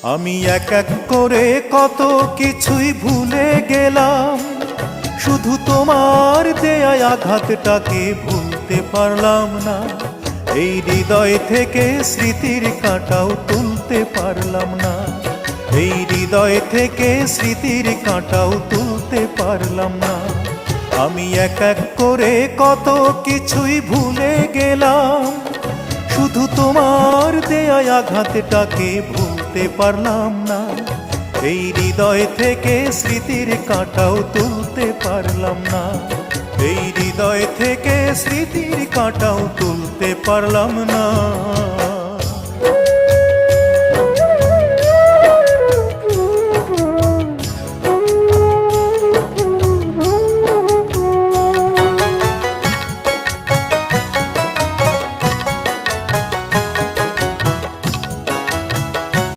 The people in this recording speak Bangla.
আমি এক এক করে কত কিছুই ভুলে গেলাম, শুধু তোমার দেয়া আঘাতটাকে ভুলতে পারলাম না। এই হৃদয় থেকে স্মৃতির কাঁটাও তুলতে পারলাম না, এই হৃদয় থেকে স্মৃতির কাঁটাও তুলতে পারলাম না। আমি এক এক করে কত কিছুই ভুলে গেলাম, শুধু তোমার দেয়া আঘাতটাকে ভুলতে পারলাম না। এই হৃদয় থেকে স্মৃতির কাঁটাও তুলতে পারলাম না, এই হৃদয় থেকে স্মৃতির কাঁটাও তুলতে পারলাম না।